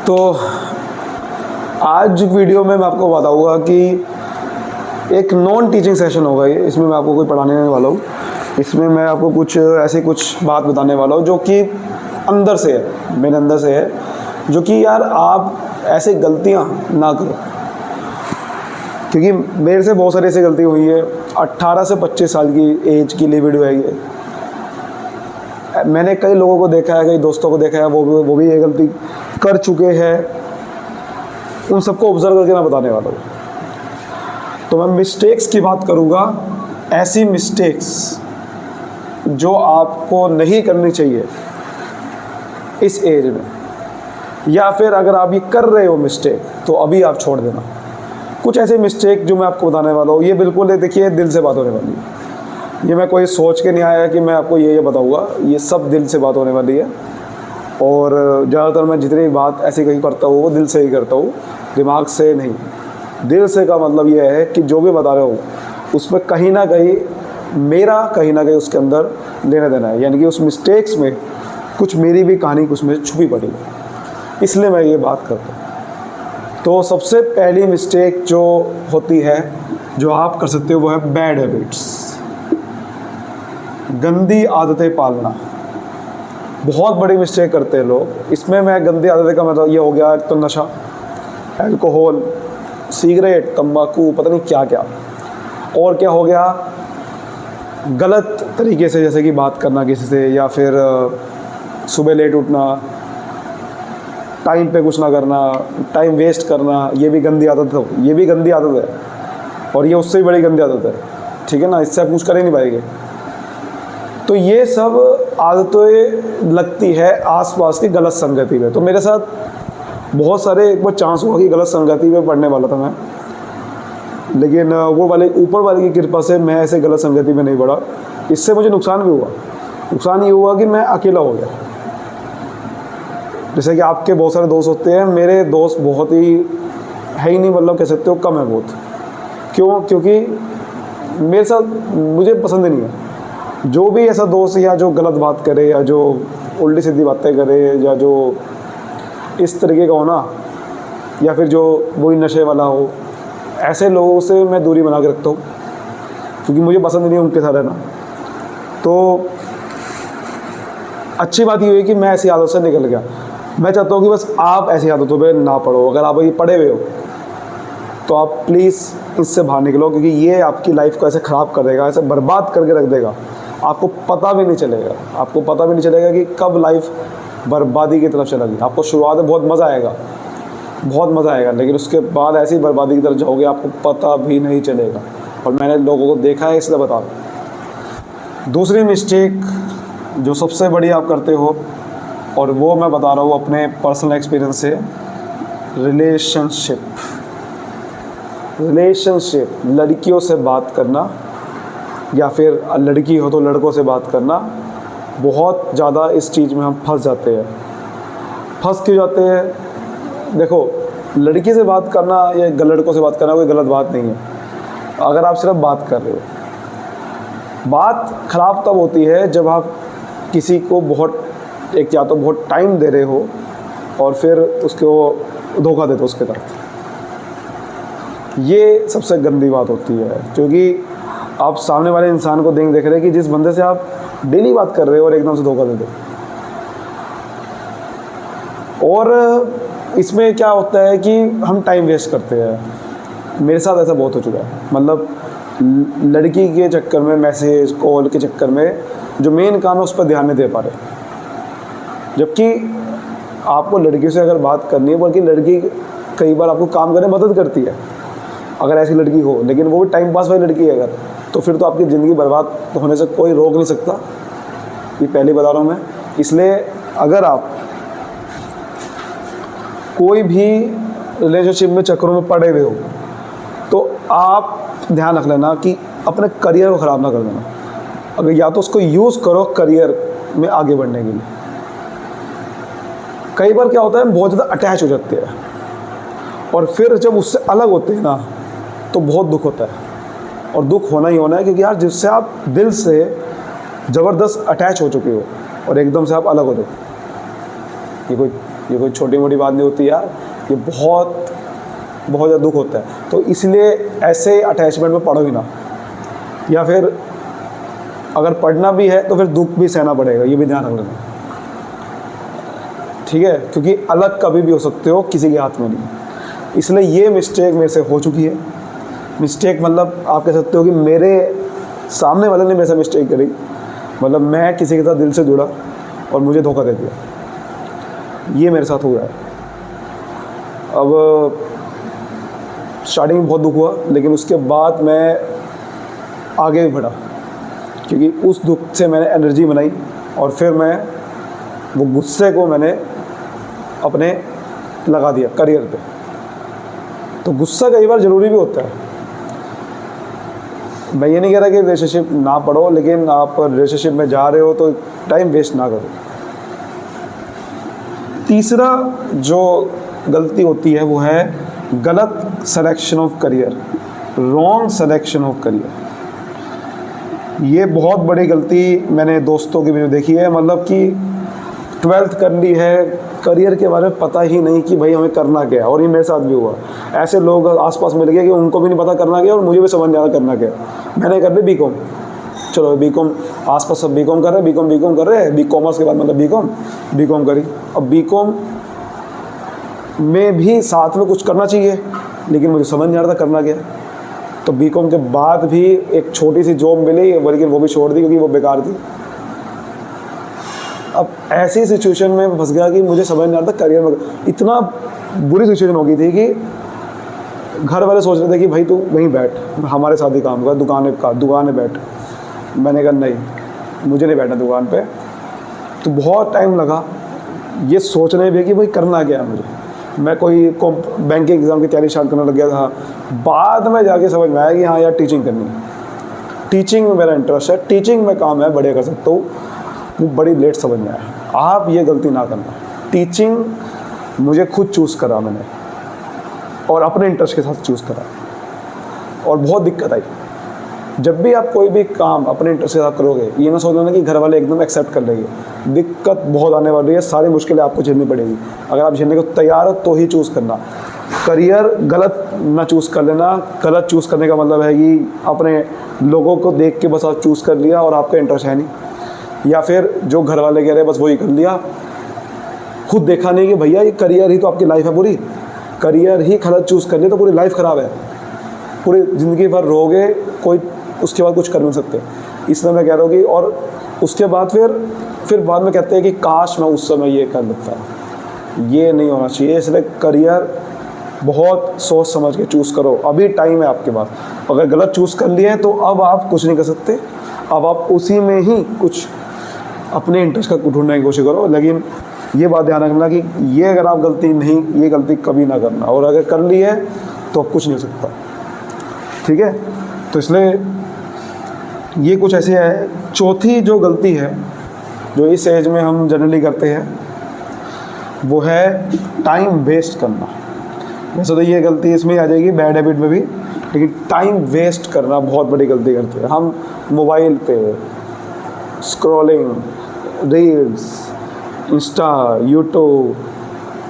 तो आज वीडियो में मैं आपको बताऊंगा कि एक नॉन टीचिंग सेशन होगा ये। इसमें मैं आपको कोई पढ़ाने नहीं वाला हूँ। इसमें मैं आपको कुछ बात बताने वाला हूँ जो कि अंदर से है, मेरे अंदर से है, जो कि यार आप ऐसे गलतियाँ ना करो। क्योंकि मेरे से बहुत सारी ऐसी गलती हुई है। 18 से 25 साल की एज की लिए वीडियो है ये। मैंने कई लोगों को देखा है, कई दोस्तों को देखा है, वो भी ये गलती कर चुके हैं। उन सबको ऑब्जर्व करके मैं बताने वाला हूँ। तो मैं मिस्टेक्स की बात करूँगा, ऐसी मिस्टेक्स जो आपको नहीं करनी चाहिए इस एज में, या फिर अगर आप ये कर रहे हो मिस्टेक तो अभी आप छोड़ देना। कुछ ऐसे मिस्टेक जो मैं आपको बताने वाला हूँ, ये बिल्कुल देखिए दिल से बात होने वाली है। ये मैं कोई सोच के नहीं आया कि मैं आपको ये बताऊँगा, ये सब दिल से बात होने वाली है। और ज़्यादातर मैं जितनी बात ऐसी कहीं करता हूँ वो दिल से ही करता हूँ, दिमाग से नहीं। दिल से का मतलब ये है कि जो भी बता रहे हो उसमें कहीं ना कहीं मेरा कहीं ना कहीं उसके अंदर लेना देना है, यानी कि उस मिस्टेक्स में कुछ मेरी भी कहानी उसमें छुपी पड़ी है, इसलिए मैं ये बात करता हूँ। तो सबसे पहली मिस्टेक जो होती है, जो आप कर सकते हो, वो है बैड हैबिट्स, गंदी आदतें पालना। बहुत बड़ी मिस्टेक करते हैं लोग। इसमें मैं गंदी आदतें का मतलब ये हो गया, तो नशा, अल्कोहल, सिगरेट, तंबाकू, पता नहीं क्या क्या। और क्या हो गया, गलत तरीके से जैसे कि बात करना किसी से, या फिर सुबह लेट उठना, टाइम पे कुछ ना करना, टाइम वेस्ट करना। ये भी गंदी आदत है, ये भी गंदी आदत है, और ये उससे भी बड़ी गंदी आदत है। ठीक है ना, इससे आप कुछ कर ही नहीं पाएंगे। तो ये सब आदतें लगती है आसपास की गलत संगति में। तो मेरे साथ बहुत सारे एक बार चांस हुआ कि गलत संगति में पढ़ने वाला था मैं, लेकिन वो वाले ऊपर वाले की कृपा से मैं ऐसे गलत संगति में नहीं पड़ा। इससे मुझे नुकसान भी हुआ। नुकसान ये हुआ कि मैं अकेला हो गया। जैसे कि आपके बहुत सारे दोस्त होते हैं, मेरे दोस्त बहुत ही है ही नहीं, मतलब कह सकते हो कम है बहुत। क्यों? क्योंकि मेरे साथ मुझे पसंद नहीं है जो भी ऐसा दोस्त, या जो गलत बात करे, या जो उल्टी सीधी बातें करे, या जो इस तरीके का हो ना, या फिर जो वही नशे वाला हो। ऐसे लोगों से मैं दूरी बना के रखता हूँ, क्योंकि मुझे पसंद नहीं है उनके साथ रहना। तो अच्छी बात ये हुई कि मैं ऐसी आदत से निकल गया। मैं चाहता हूँ कि बस आप ऐसी आदतों पे ना पढ़ो। अगर आप ये पढ़े हुए हो तो आप प्लीज़ इससे बाहर निकलो, क्योंकि ये आपकी लाइफ को ऐसे ख़राब कर देगा, ऐसे बर्बाद करके रख देगा। आपको पता भी नहीं चलेगा, आपको पता भी नहीं चलेगा कि कब लाइफ बर्बादी की तरफ चलेगी। आपको शुरुआत में बहुत मज़ा आएगा, बहुत मज़ा आएगा, लेकिन उसके बाद ऐसी बर्बादी की तरफ जाओगे आपको पता भी नहीं चलेगा। और मैंने लोगों को देखा है, इसलिए बता रहा हूँ। दूसरी मिस्टेक जो सबसे बड़ी आप करते हो, और वो मैं बता रहा हूँ अपने पर्सनल एक्सपीरियंस से, रिलेशनशिप, लड़कियों से बात करना, या फिर लड़की हो तो लड़कों से बात करना। बहुत ज़्यादा इस चीज़ में हम फंस जाते हैं। फंस क्यों जाते हैं? देखो, लड़की से बात करना या लड़कों से बात करना कोई गलत बात नहीं है, अगर आप सिर्फ बात कर रहे हो। बात ख़राब तब होती है जब आप किसी को या तो बहुत टाइम दे रहे हो, और फिर उसको धोखा देते हो उसके तरफ। ये सबसे गंदी बात होती है, क्योंकि आप सामने वाले इंसान को देख रहे हैं कि जिस बंदे से आप डेली बात कर रहे हो, और एकदम से धोखा दे दो। और इसमें क्या होता है कि हम टाइम वेस्ट करते हैं। मेरे साथ ऐसा बहुत हो चुका है, मतलब लड़की के चक्कर में, मैसेज कॉल के चक्कर में जो मेन काम है उस पर ध्यान नहीं दे पा रहे। जबकि आपको लड़की से अगर बात करनी है, बल्कि लड़की कई बार आपको काम करने में मदद करती है अगर ऐसी लड़की हो, लेकिन वो भी टाइम पास वाली लड़की है अगर, तो फिर तो आपकी ज़िंदगी बर्बाद होने से कोई रोक नहीं सकता। ये पहले बता रहा हूँ मैं। इसलिए अगर आप कोई भी रिलेशनशिप में चक्करों में पड़े हुए हो, तो आप ध्यान रख लेना कि अपने करियर को ख़राब ना कर देना। अगर या तो उसको यूज़ करो करियर में आगे बढ़ने के लिए। कई बार क्या होता है, हम बहुत ज़्यादा अटैच हो जाते हैं, और फिर जब उससे अलग होते हैं ना, तो बहुत दुख होता है। और दुख होना ही होना है, क्योंकि यार जिससे आप दिल से ज़बरदस्त अटैच हो चुके हो, और एकदम से आप अलग हो जाओ, ये कोई ये कोई छोटी मोटी बात नहीं होती यार, ये बहुत बहुत ज़्यादा दुख होता है। तो इसलिए ऐसे अटैचमेंट में पढ़ो ही ना, या फिर अगर पढ़ना भी है तो फिर दुख भी सहना पड़ेगा, ये भी ध्यान रख लेना, ठीक है, क्योंकि अलग कभी भी हो सकते हो, किसी के हाथ में नहीं। इसलिए ये मिस्टेक मेरे से हो चुकी है। मिस्टेक मतलब आप कह सकते हो कि मेरे सामने वाले ने मेरे से मिस्टेक करी, मतलब मैं किसी के साथ दिल से जुड़ा और मुझे धोखा दे दिया, ये मेरे साथ हुआ है। अब स्टार्टिंग में बहुत दुख हुआ, लेकिन उसके बाद मैं आगे भी बढ़ा, क्योंकि उस दुख से मैंने एनर्जी बनाई और फिर मैं वो गुस्से को मैंने अपने लगा दिया करियर पे। तो गुस्सा कई बार ज़रूरी भी होता है। मैं ये नहीं कह रहा कि रिलेशनशिप ना पढ़ो, लेकिन आप रिलेशनशिप में जा रहे हो तो टाइम वेस्ट ना करो। तीसरा जो गलती होती है वो है गलत selection of career, wrong selection of career. ये बहुत बड़ी गलती मैंने दोस्तों की भी देखी है, मतलब कि 12th कर ली है, करियर के बारे में पता ही नहीं कि भाई हमें करना क्या है। और ये मेरे साथ भी हुआ, ऐसे लोग आसपास मिल गए कि उनको भी नहीं पता करना क्या और मुझे भी समझ नहीं आता करना क्या। मैंने कर ली बीकॉम, चलो बीकॉम, आसपास सब बीकॉम कर रहे हैं, बीकॉम कर रहे हैं, कॉमर्स के बाद मतलब बीकॉम करी। अब बीकॉम में भी साथ में कुछ करना चाहिए, लेकिन मुझे समझ नहीं आ रहा था करना क्या। तो बीकॉम के बाद भी एक छोटी सी जॉब मिली, लेकिन वो भी छोड़ दी क्योंकि वो बेकार थी। अब ऐसी सिचुएशन में फंस गया कि मुझे समझ नहीं आ रहा था करियर में। इतना बुरी सिचुएशन हो गई थी कि घर वाले सोच रहे थे कि भाई तू वहीं बैठ, हमारे साथ ही काम कर, दुकान में बैठ। मैंने कहा नहीं, मुझे नहीं बैठना दुकान पे। तो बहुत टाइम लगा ये सोचने में कि भाई करना क्या है मुझे। मैं कोई बैंकिंग एग्ज़ाम की तैयारी स्टार्ट करने लग गया था। बाद में जाके समझ में आया कि हाँ यार टीचिंग करनी है, टीचिंग में मेरा इंटरेस्ट है, टीचिंग में काम है, बढ़िया कर सकता हूँ। वो बड़ी लेट समझ में आया। आप ये गलती ना करना। टीचिंग मुझे खुद चूज़ करा मैंने, और अपने इंटरेस्ट के साथ चूज़ करा, और बहुत दिक्कत आई। जब भी आप कोई भी काम अपने इंटरेस्ट के साथ करोगे, ये ना सोचना कि घर वाले एकदम एक्सेप्ट कर लेंगे। दिक्कत बहुत आने वाली है, सारी मुश्किलें आपको झेलनी पड़ेगी। अगर आप झेलने को तैयार हो तो ही चूज़ करना। करियर गलत ना चूज़ कर लेना। गलत चूज़ करने का मतलब है कि अपने लोगों को देख के बस आप चूज़ कर लिया और आपका इंटरेस्ट है नहीं, या फिर जो घर वाले कह रहे हैं बस वही कर लिया। खुद देखा नहीं कि भैया ये करियर ही तो आपकी लाइफ है पूरी, करियर ही गलत चूज़ कर लिया तो पूरी लाइफ ख़राब है, पूरी ज़िंदगी भर रोगे, कोई उसके बाद कुछ कर नहीं सकते। इसलिए मैं कह रहा हूँ कि, और उसके बाद फिर बाद में कहते हैं कि काश मैं उस समय ये कर लेता, ये नहीं होना चाहिए। इसलिए करियर बहुत सोच समझ के चूज़ करो। अभी टाइम है आपके पास। अगर गलत चूज़ कर लिए तो अब आप कुछ नहीं कर सकते, अब आप उसी में ही कुछ अपने इंटरेस्ट का ढूंढने की कोशिश करो। लेकिन ये बात ध्यान रखना कि ये अगर आप ये गलती कभी ना करना, और अगर कर ली है तो अब कुछ नहीं हो सकता, ठीक है। तो इसलिए ये कुछ ऐसे है। चौथी जो गलती है जो इस एज में हम जनरली करते हैं वो है टाइम वेस्ट करना। वैसे तो ये गलती इसमें आ जाएगी बैड हैबिट में भी, लेकिन टाइम वेस्ट करना बहुत बड़ी गलती करते हैं हम। मोबाइल पे स्क्रॉलिंग, रील्स, इंस्टा, यूट्यूब,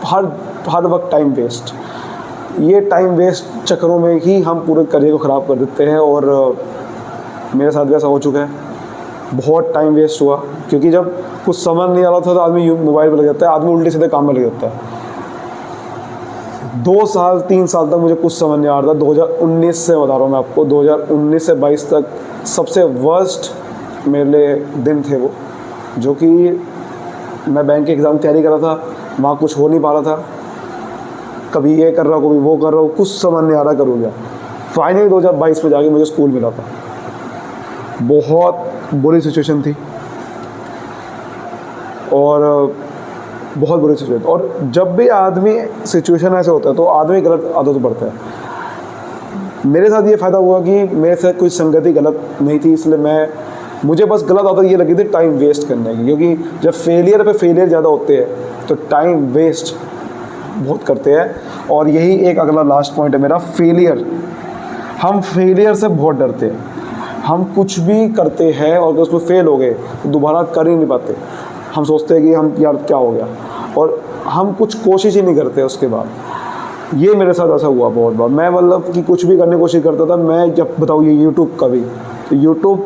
हर वक्त टाइम वेस्ट। ये टाइम वेस्ट चक्करों में ही हम पूरे करियर को ख़राब कर देते हैं, और मेरे साथ भी ऐसा हो चुका है। बहुत टाइम वेस्ट हुआ, क्योंकि जब कुछ समझ नहीं आ रहा था तो आदमी मोबाइल पर लग जाता है, आदमी उल्टे सीधे काम में लग जाता है। 2 साल 3 साल तक मुझे कुछ समझ नहीं आ रहा था। 2019 से बता रहा हूँ मैं आपको, 2019 से 22 तक सबसे वर्स्ट मेरे लिए दिन थे वो, जो कि मैं बैंक के एग्ज़ाम की तैयारी कर रहा था, वहाँ कुछ हो नहीं पा रहा था, कभी ये कर रहा हूँ कभी वो कर रहा हूँ, कुछ समझ नहीं आ रहा, करूँ क्या। फाइनली 2022 में जाके मुझे स्कूल मिला था। बहुत बुरी सिचुएशन थी, और बहुत बुरी सिचुएशन। और जब भी आदमी सिचुएशन ऐसे होता है तो आदमी गलत आदत पड़ता है। मेरे साथ ये फ़ायदा हुआ कि मेरे साथ कोई संगति गलत नहीं थी, इसलिए मुझे बस गलत आदत ये लगी थी टाइम वेस्ट करने की, क्योंकि जब फेलियर पे फेलियर ज़्यादा होते हैं तो टाइम वेस्ट बहुत करते हैं। और यही एक अगला लास्ट पॉइंट है मेरा, फेलियर। हम फेलियर से बहुत डरते हैं। हम कुछ भी करते हैं और अगर उसमें फेल हो गए तो दोबारा कर ही नहीं पाते। हम सोचते हैं कि हम यार क्या हो गया, और हम कुछ कोशिश ही नहीं करते उसके बाद। ये मेरे साथ ऐसा हुआ बहुत बार। मैं मतलब कि कुछ भी करने की कोशिश करता था। मैं जब बताऊँ ये यूट्यूब का भी, तो यूट्यूब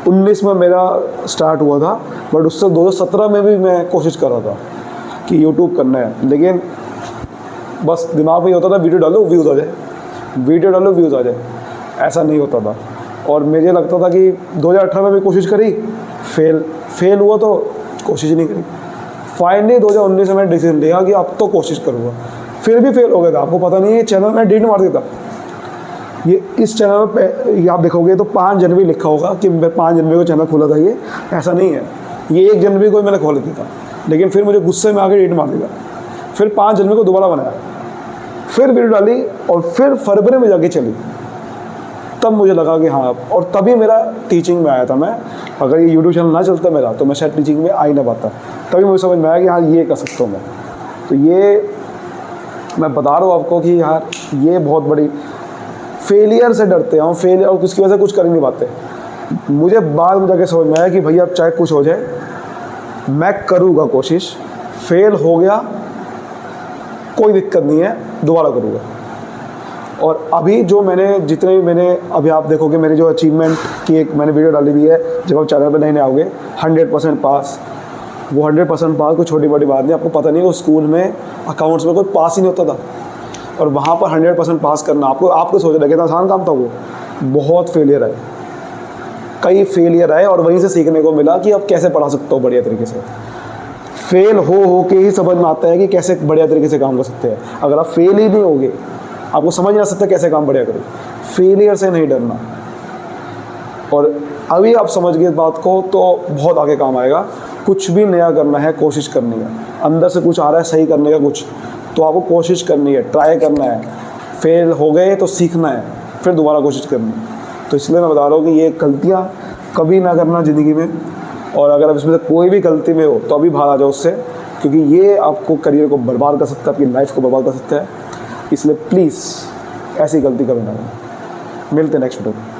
19 में मेरा स्टार्ट हुआ था, बट उससे 2017 में भी मैं कोशिश कर रहा था कि यूट्यूब करना है, लेकिन बस दिमाग में ये होता था वीडियो डालो व्यूज़ आ जाए, वीडियो डालो व्यूज़ आ जाए, ऐसा नहीं होता था। और मुझे लगता था कि 2018 में भी कोशिश करी, फेल हुआ तो कोशिश ही नहीं करी। फाइनली 2019 में मैंने डिसीजन लिया कि अब तो कोशिश करूँगा, फिर भी फेल हो गया था। आपको पता नहीं है, चैनल मैं डिलीट मार देता। ये इस चैनल पे आप देखोगे तो 5 जनवरी लिखा होगा कि मैं 5 जनवरी को चैनल खोला था। ये ऐसा नहीं है, ये 1 जनवरी को मैंने खोल दिया था, लेकिन फिर मुझे गुस्से में आके डिलीट मार दिया। फिर 5 जनवरी को दोबारा बनाया, फिर वीडियो डाली, और फिर फरवरी में जाके चली। तब मुझे लगा कि हाँ, और तभी मेरा टीचिंग में आया था। मैं अगर ये यूट्यूब चैनल ना चलता मेरा, तो मैं शायद टीचिंग में आ ही ना पाता। तभी मुझे समझ में आया कि हाँ, ये कर सकता हूँ मैं। तो ये मैं बता रहा हूँ आपको कि यार, ये बहुत बड़ी फेलियर से डरते हैं, फेलियर और उसकी वजह से कुछ कर ही नहीं पाते। मुझे बाद में जाके समझ में आया कि भैया अब चाहे कुछ हो जाए, मैं करूँगा कोशिश। फेल हो गया कोई दिक्कत नहीं है, दोबारा करूँगा। और अभी जो मैंने जितने भी मैंने अभी आप देखोगे मेरी जो अचीवमेंट की एक मैंने वीडियो डाली हुई है, जब आप चैनल पर नए आओगे, 100% पास। वो 100% पास कोई छोटी बड़ी बात नहीं। आपको पता नहीं है, वो स्कूल में अकाउंट्स में कोई पास ही नहीं होता था, और वहाँ पर 100% पास करना आपको सोचना कितना आसान काम था। वो बहुत फेलियर आए, कई फेलियर आए, और वहीं से सीखने को मिला कि अब कैसे पढ़ा सकता हूँ बढ़िया तरीके से। फेल हो के ही समझ में आता है कि कैसे बढ़िया तरीके से काम कर सकते हैं। अगर आप फेल ही नहीं होगे, आपको समझ नहीं आ सकता कैसे काम बढ़िया करें। फेलियर से नहीं डरना, और अभी आप समझ गए इस बात को तो बहुत आगे काम आएगा। कुछ भी नया करना है, कोशिश करनी है। अंदर से कुछ आ रहा है सही करने का कुछ, तो आपको कोशिश करनी है, ट्राई करना है। फेल हो गए तो सीखना है, फिर दोबारा कोशिश करनी है। तो इसलिए मैं बता रहा हूँ कि ये गलतियाँ कभी ना करना ज़िंदगी में, और अगर आप इसमें से कोई भी गलती में हो तो अभी बाहर आ जाओ उससे, क्योंकि ये आपको करियर को बर्बाद कर सकता है, आपकी लाइफ को बर्बाद कर सकता है। इसलिए प्लीज़ ऐसी गलती कभी ना करें। मिलते हैं नेक्स्ट वीडियो में।